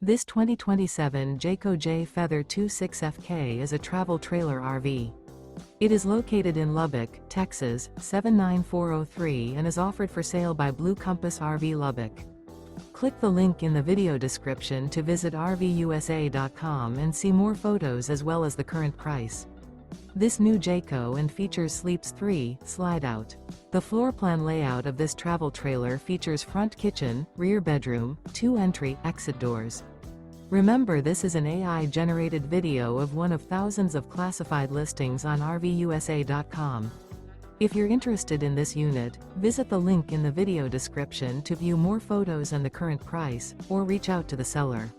This 2027 Jayco Jay Feather 26FK is a travel trailer RV. It is located in Lubbock, Texas, 79403 and is offered for sale by Blue Compass RV Lubbock. Click the link in the video description to visit RVUSA.com and see more photos as well as the current price. This new Jayco and features Sleeps 3, Slideout. The floor plan layout of this travel trailer features front kitchen, rear bedroom, 2 entry/exit doors. Remember, this is an AI-generated video of one of thousands of classified listings on RVUSA.com. If you're interested in this unit, visit the link in the video description to view more photos and the current price, or reach out to the seller.